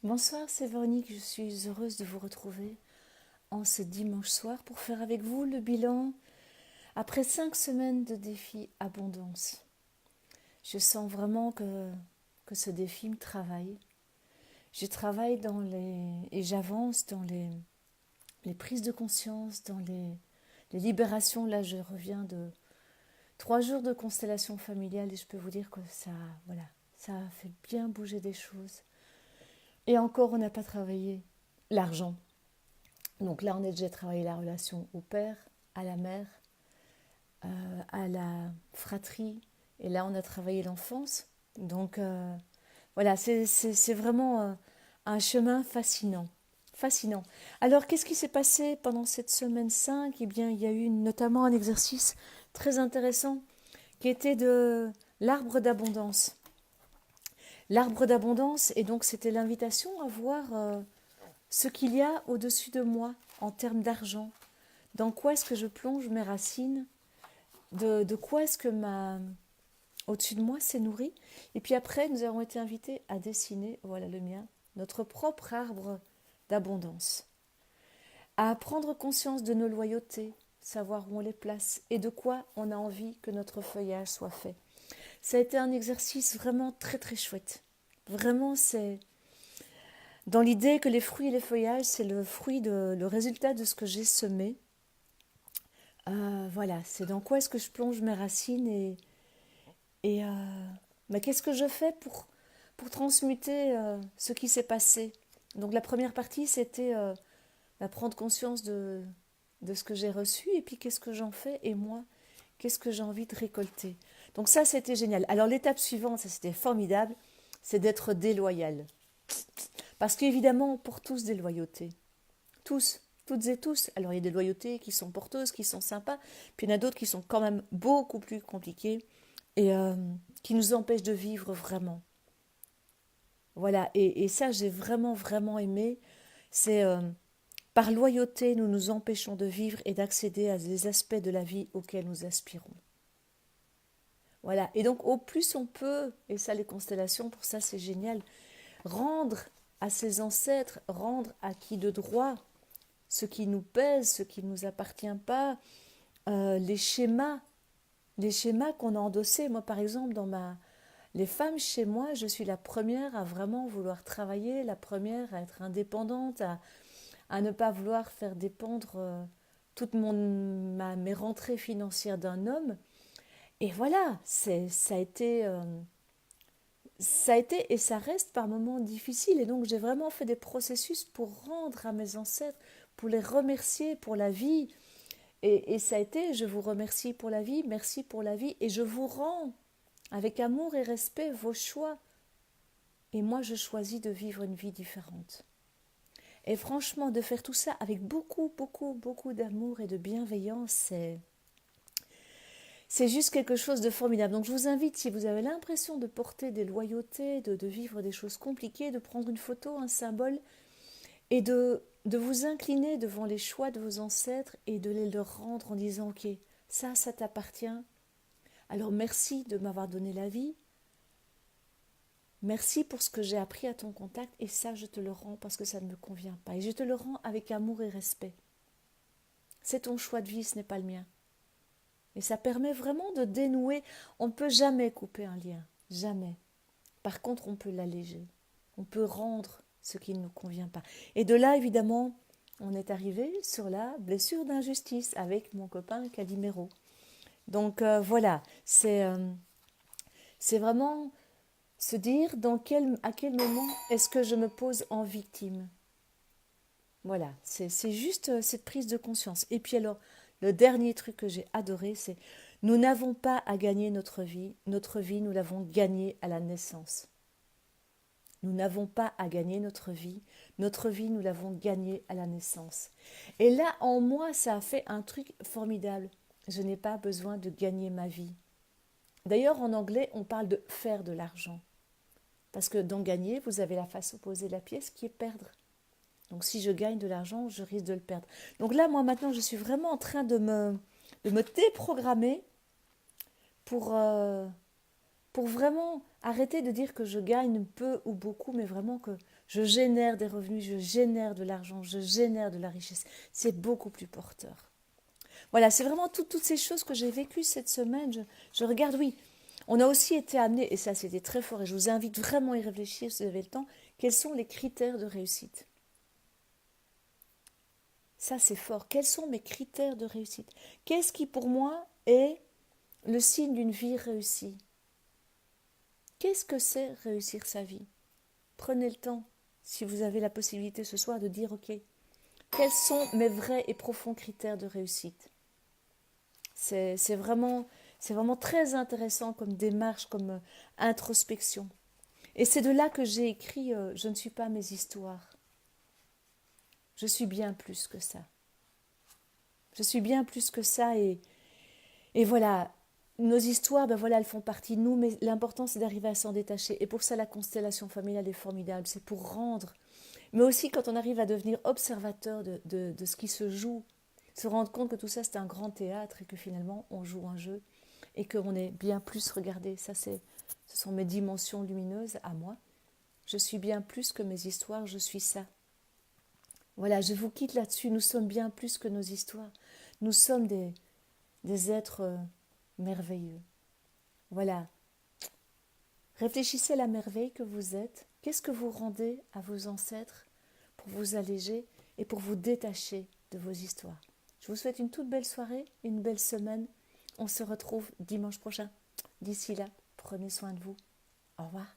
Bonsoir, c'est Véronique, je suis heureuse de vous retrouver en ce dimanche soir pour faire avec vous le bilan après 5 semaines de défi abondance. Je sens vraiment que ce défi me travaille. Je travaille et j'avance dans les prises de conscience, dans les libérations. Là, je reviens de 3 jours de constellation familiale et je peux vous dire que voilà, ça a fait bien bouger des choses. Et encore, on n'a pas travaillé l'argent. Donc là, on a déjà travaillé la relation au père, à la mère, à la fratrie. Et là, on a travaillé l'enfance. Donc voilà, c'est vraiment un chemin fascinant. Fascinant. Alors, qu'est-ce qui s'est passé pendant cette semaine 5? Eh bien, il y a eu notamment un exercice très intéressant qui était de l'arbre d'abondance. L'arbre d'abondance, et donc c'était l'invitation à voir ce qu'il y a au-dessus de moi en termes d'argent. Dans quoi est-ce que je plonge mes racines? De quoi est-ce que au-dessus de moi s'est nourri? Et puis après, nous avons été invités à dessiner, voilà le mien, notre propre arbre d'abondance. À prendre conscience de nos loyautés, savoir où on les place et de quoi on a envie que notre feuillage soit fait. Ça a été un exercice vraiment très très chouette. Vraiment, c'est dans l'idée que les fruits et les feuillages, c'est le résultat de ce que j'ai semé. Voilà, c'est dans quoi est-ce que je plonge mes racines et mais qu'est-ce que je fais pour transmuter ce qui s'est passé. Donc la première partie, c'était prendre conscience de ce que j'ai reçu et puis qu'est-ce que j'en fais et moi, qu'est-ce que j'ai envie de récolter. Donc ça, c'était génial. Alors l'étape suivante, ça c'était formidable, c'est d'être déloyal. Parce qu'évidemment, pour tous des loyautés. Tous, toutes et tous. Alors il y a des loyautés qui sont porteuses, qui sont sympas, puis il y en a d'autres qui sont quand même beaucoup plus compliquées et qui nous empêchent de vivre vraiment. Voilà, et ça j'ai vraiment, vraiment aimé. C'est par loyauté, nous nous empêchons de vivre et d'accéder à des aspects de la vie auxquels nous aspirons. Voilà, et donc au plus on peut, et ça les constellations, pour ça c'est génial, rendre à ses ancêtres, rendre à qui de droit ce qui nous pèse, ce qui ne nous appartient pas, les schémas qu'on a endossés. Moi, par exemple, les femmes chez moi, je suis la première à vraiment vouloir travailler, la première à être indépendante, à ne pas vouloir faire dépendre toutes mes rentrées financières d'un homme. Et voilà, ça a été et ça reste par moments difficile. Et donc, j'ai vraiment fait des processus pour rendre à mes ancêtres, pour les remercier pour la vie. Et ça a été, je vous remercie pour la vie, merci pour la vie, et je vous rends avec amour et respect vos choix. Et moi, je choisis de vivre une vie différente. Et franchement, de faire tout ça avec beaucoup, beaucoup, beaucoup d'amour et de bienveillance, c'est juste quelque chose de formidable. Donc je vous invite, si vous avez l'impression de porter des loyautés, de vivre des choses compliquées, de prendre une photo, un symbole, et de vous incliner devant les choix de vos ancêtres et de les leur rendre en disant, ok, ça t'appartient. Alors merci de m'avoir donné la vie. Merci pour ce que j'ai appris à ton contact et ça, je te le rends parce que ça ne me convient pas. Et je te le rends avec amour et respect. C'est ton choix de vie, ce n'est pas le mien. Et ça permet vraiment de dénouer. On ne peut jamais couper un lien. Jamais. Par contre, on peut l'alléger. On peut rendre ce qui ne nous convient pas. Et de là, évidemment, on est arrivé sur la blessure d'injustice avec mon copain Calimero. Donc voilà, c'est vraiment se dire à quel moment est-ce que je me pose en victime. Voilà, c'est juste cette prise de conscience. Et puis alors, le dernier truc que j'ai adoré, c'est nous n'avons pas à gagner notre vie, nous l'avons gagnée à la naissance. Nous n'avons pas à gagner notre vie, nous l'avons gagnée à la naissance. Et là, en moi, ça a fait un truc formidable. Je n'ai pas besoin de gagner ma vie. D'ailleurs, en anglais, on parle de faire de l'argent. Parce que dans gagner, vous avez la face opposée de la pièce qui est perdre. Donc si je gagne de l'argent, je risque de le perdre. Donc là, moi maintenant, je suis vraiment en train de me déprogrammer pour, pour vraiment arrêter de dire que je gagne peu ou beaucoup, mais vraiment que je génère des revenus, je génère de l'argent, je génère de la richesse. C'est beaucoup plus porteur. Voilà, c'est vraiment toutes ces choses que j'ai vécues cette semaine. Je regarde, oui, on a aussi été amené, et ça c'était très fort, et je vous invite vraiment à y réfléchir si vous avez le temps, quels sont les critères de réussite. Ça c'est fort. Quels sont mes critères de réussite? Qu'est-ce qui pour moi est le signe d'une vie réussie? Qu'est-ce que c'est réussir sa vie? Prenez le temps, si vous avez la possibilité ce soir, de dire, ok, quels sont mes vrais et profonds critères de réussite? C'est vraiment très intéressant comme démarche, comme introspection. Et c'est de là que j'ai écrit Je ne suis pas mes histoires. Je suis bien plus que ça. Je suis bien plus que ça et voilà, nos histoires, ben voilà, elles font partie de nous, mais l'important c'est d'arriver à s'en détacher. Et pour ça, la constellation familiale est formidable. C'est pour rendre, mais aussi quand on arrive à devenir observateur de ce qui se joue, se rendre compte que tout ça c'est un grand théâtre et que finalement on joue un jeu et qu'on est bien plus regardé. Ce sont mes dimensions lumineuses à moi. Je suis bien plus que mes histoires, je suis ça. Voilà, je vous quitte là-dessus. Nous sommes bien plus que nos histoires. Nous sommes des êtres merveilleux. Voilà. Réfléchissez à la merveille que vous êtes. Qu'est-ce que vous rendez à vos ancêtres pour vous alléger et pour vous détacher de vos histoires. Je vous souhaite une toute belle soirée, une belle semaine. On se retrouve dimanche prochain. D'ici là, prenez soin de vous. Au revoir.